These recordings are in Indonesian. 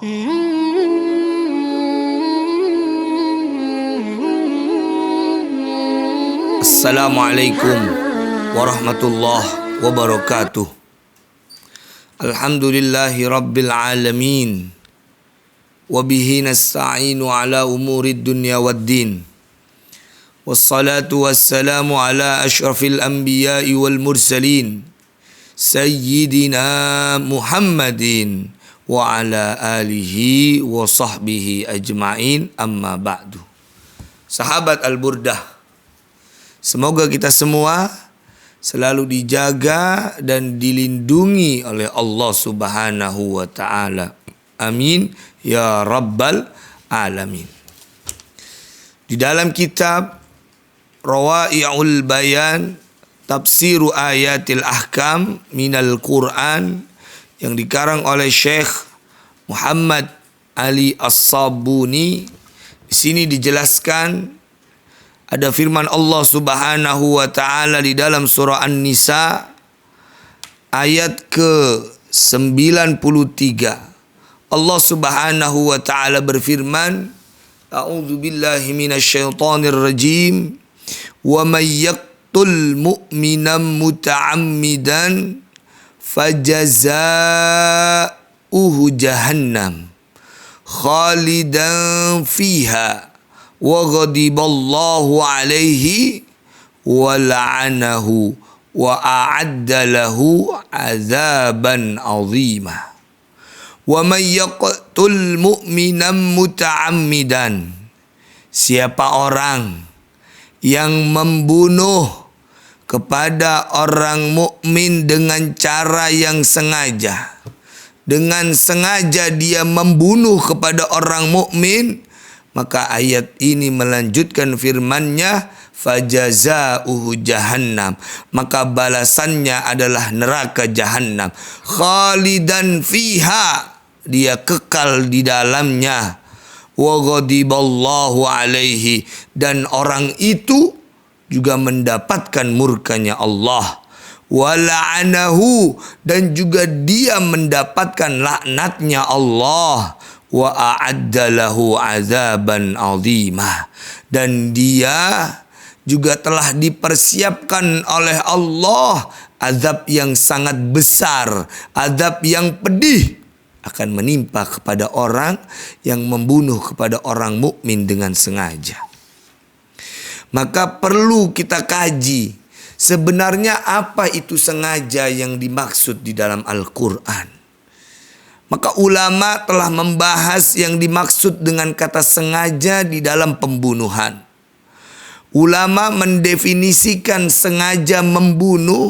Assalamualaikum warahmatullahi wabarakatuh. Alhamdulillahi rabbil alamin. Wabihi nasta'inu ala umurid dunya waddin. Wassalatu wassalamu ala ashrafil anbiya'i wal mursalin. Sayyidina Muhammadin wa ala alihi wa sahbihi ajma'in, amma ba'du. Sahabat Al-Burdah, semoga kita semua selalu dijaga dan dilindungi oleh Allah Subhanahu wa ta'ala. Amin ya rabbal alamin. Di dalam kitab Rawai'ul Bayan Tafsiru Ayatil Ahkam Minal Quran yang dikarang oleh Syekh Muhammad Ali As-Sabuni, di sini dijelaskan ada firman Allah Subhanahu wa taala di dalam surah An-Nisa ayat ke-93. Allah Subhanahu wa taala berfirman, A'udzu billahi minasyaitonir rajim. Wa may yaqtul mu'minan muta'ammidan fajaza'uhu jahannam khalidan fiha wa ghadiballahu alaihi wa la'anahu wa a'adda lahu azaban azima. Wa may yaqtul mu'minan muta'ammidan, siapa orang yang membunuh kepada orang mukmin dengan cara yang sengaja, dengan sengaja dia membunuh kepada orang mukmin, maka ayat ini melanjutkan firman-Nya, fajaza'uhu jahannam, maka balasannya adalah neraka jahannam, khalidan fiha, dia kekal di dalamnya, wa ghadiballahu alaihi, dan orang itu juga mendapatkan murkanya Allah, wa la'anahu, dan juga dia mendapatkan laknatnya Allah, wa a'adda lahu azaban azimah, dan dia juga telah dipersiapkan oleh Allah azab yang sangat besar, azab yang pedih akan menimpa kepada orang yang membunuh kepada orang mukmin dengan sengaja. Maka perlu kita kaji sebenarnya apa itu sengaja yang dimaksud di dalam Al-Quran. Maka ulama telah membahas yang dimaksud dengan kata sengaja di dalam pembunuhan. Ulama mendefinisikan sengaja membunuh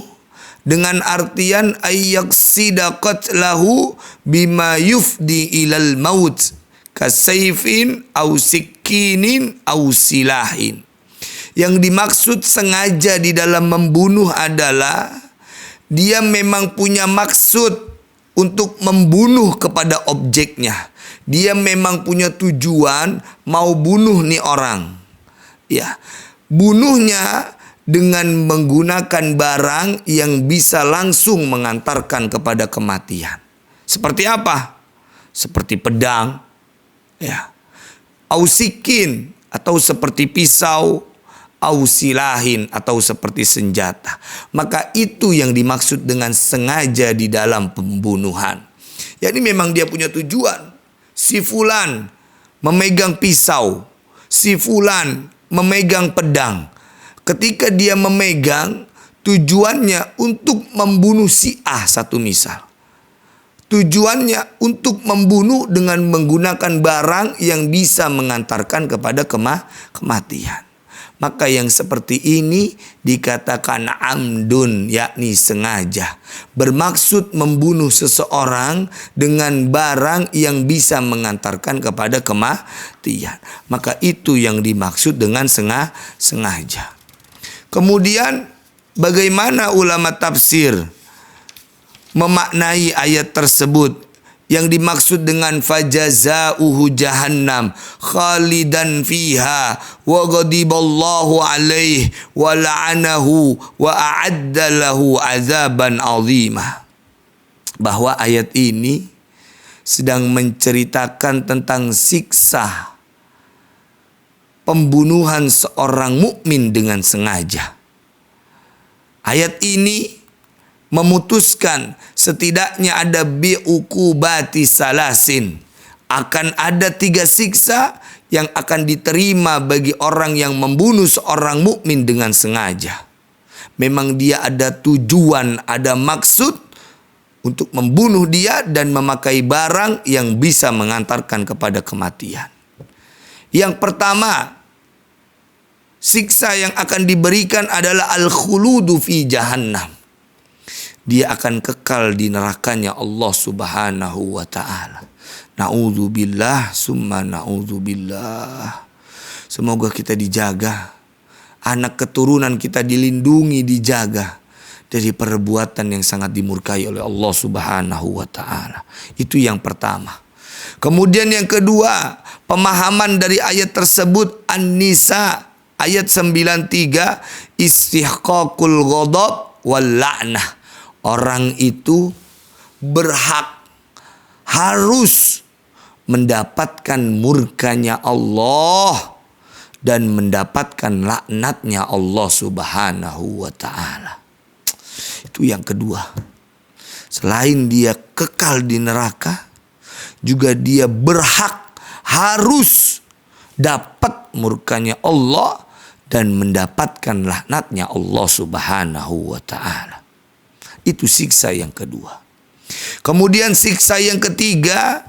dengan artian ayyaqsida qatlahu bima yufdi ilal maut kasayfin au sikinin au silahin. Yang dimaksud sengaja di dalam membunuh adalah dia memang punya maksud untuk membunuh kepada objeknya. Dia memang punya tujuan mau bunuh nih orang. Ya, bunuhnya dengan menggunakan barang yang bisa langsung mengantarkan kepada kematian. Seperti apa? Seperti pedang, ya, ausikin, atau seperti pisau, ausilahin, atau seperti senjata. Maka itu yang dimaksud dengan sengaja di dalam pembunuhan. Jadi memang dia punya tujuan. Si fulan memegang pisau, si fulan memegang pedang. Ketika dia memegang, tujuannya untuk membunuh si A, satu misal. Tujuannya untuk membunuh dengan menggunakan barang yang bisa mengantarkan kepada kematian. Maka yang seperti ini dikatakan amdun, yakni sengaja. Bermaksud membunuh seseorang dengan barang yang bisa mengantarkan kepada kematian. Maka itu yang dimaksud dengan sengaja. Kemudian bagaimana ulama tafsir memaknai ayat tersebut yang dimaksud dengan fajaza'uhu jahannam khalidan fiha wa ghadiballahu alaihi wa la'anahu wa a'adda lahu azaban azimah. Bahwa ayat ini sedang menceritakan tentang siksa pembunuhan seorang mukmin dengan sengaja. Ayat ini memutuskan setidaknya ada bi'ukubati salasin. Akan ada 3 siksa yang akan diterima bagi orang yang membunuh seorang mukmin dengan sengaja. Memang dia ada tujuan, ada maksud untuk membunuh dia dan memakai barang yang bisa mengantarkan kepada kematian. Yang pertama, siksa yang akan diberikan adalah al-khuludu fi jahannam. Dia akan kekal di nerakanya Allah Subhanahu wa ta'ala. Na'udzubillah summa na'udzubillah. Semoga kita dijaga, anak keturunan kita dilindungi, dijaga dari perbuatan yang sangat dimurkai oleh Allah Subhanahu wa ta'ala. Itu yang pertama. Kemudian yang kedua, pemahaman dari ayat tersebut An-Nisa ayat 93, istihqaqul ghadab wal la'nah. Orang itu berhak, harus mendapatkan murkanya Allah dan mendapatkan laknatnya Allah Subhanahu wa ta'ala. Itu yang kedua. Selain dia kekal di neraka, juga dia berhak, harus dapat murkanya Allah dan mendapatkan laknatnya Allah Subhanahu wa ta'ala. Itu siksa yang kedua. Kemudian siksa yang ketiga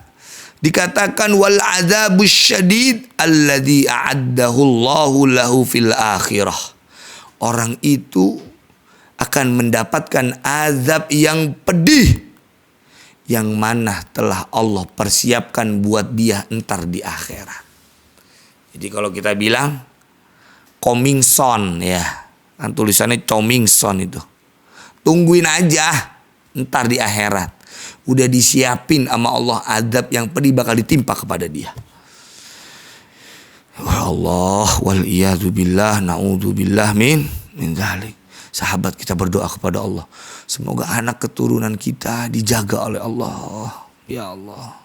dikatakan wal adzabus syadid alladzi a'addahu Allahu lahu fil akhirah. Orang itu akan mendapatkan azab yang pedih yang mana telah Allah persiapkan buat dia entar di akhirat. Jadi kalau kita bilang coming soon ya, kan tulisannya coming soon itu. Tungguin aja entar di akhirat. Udah disiapin sama Allah azab yang pedih bakal ditimpa kepada dia. Allah wal iyadu billah, naudzubillah min dzalik. Sahabat kita berdoa kepada Allah, semoga anak keturunan kita dijaga oleh Allah. Ya Allah.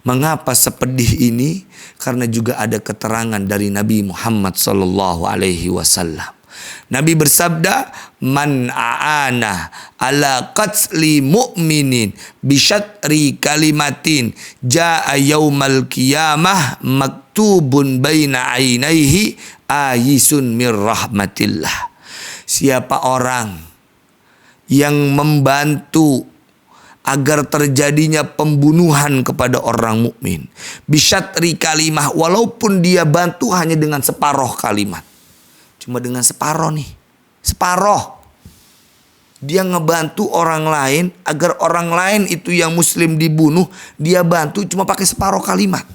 Mengapa sepedih ini? Karena juga ada keterangan dari Nabi Muhammad sallallahu alaihi wasallam. Nabi bersabda, man a'ana ala qatli mu'minin bisyatri kalimatin ja'a yaumal qiyamah maktubun baina ainaihi ayisun mir rahmatillah. Siapa orang yang membantu agar terjadinya pembunuhan kepada orang mukmin bisyatri kalimah, walaupun dia bantu hanya dengan separuh kalimat. Cuma dengan separuh nih, separuh. Dia ngebantu orang lain agar orang lain itu yang muslim dibunuh, dia bantu cuma pakai separuh kalimat.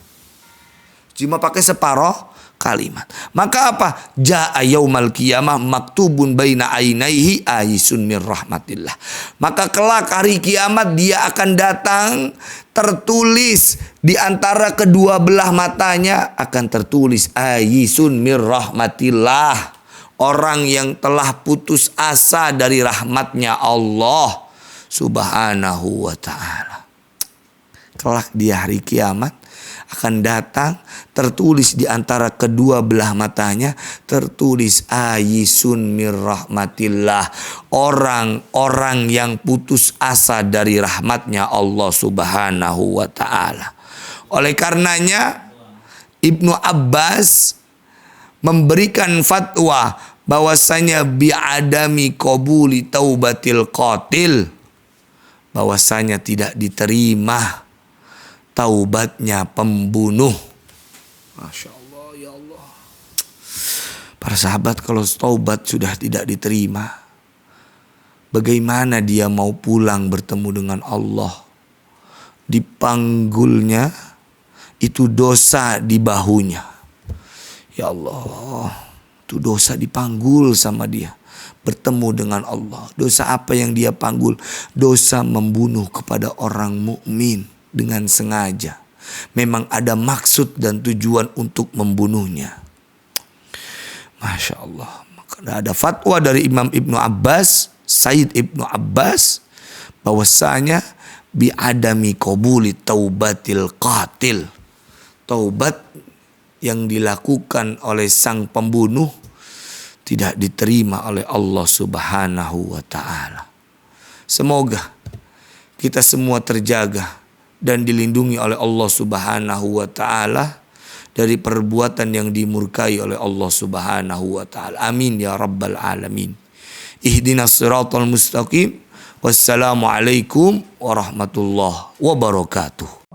Cuma pakai separuh kalimat. Maka apa? Ja'a yaumal qiyamah maktubun baina ainaihi ayisun mir rahmatillah. Maka kelak hari kiamat dia akan datang, tertulis di antara kedua belah matanya akan tertulis ayisun mir rahmatillah. Orang yang telah putus asa dari rahmatnya Allah Subhanahu wa ta'ala. Kelak di hari kiamat akan datang, tertulis di antara kedua belah matanya, tertulis ayisun mir rahmatillah. Orang-orang yang putus asa dari rahmatnya Allah Subhanahu wa ta'ala. Oleh karenanya Ibnu Abbas memberikan fatwa bahwasanya bi'adami qabuli taubatil qatil, bahwasanya tidak diterima taubatnya pembunuh. Masya Allah, ya Allah. Para sahabat, kalau taubat sudah tidak diterima, bagaimana dia mau pulang bertemu dengan Allah? Dipanggulnya itu dosa di bahunya. Ya Allah, itu dosa dipanggul sama dia, bertemu dengan Allah. Dosa apa yang dia panggul? Dosa membunuh kepada orang mukmin dengan sengaja. Memang ada maksud dan tujuan untuk membunuhnya. Masya Allah. Maka ada fatwa dari Imam Ibnu Abbas, Sayyid Ibnu Abbas, bahwasanya bi adami qabuli taubatil qatil. Taubat yang dilakukan oleh sang pembunuh tidak diterima oleh Allah Subhanahu wa taala. Semoga kita semua terjaga dan dilindungi oleh Allah Subhanahu wa taala dari perbuatan yang dimurkai oleh Allah Subhanahu wa taala. Amin ya rabbal alamin. Ihdinas siratal mustaqim. Wassalamualaikum warahmatullahi wabarakatuh.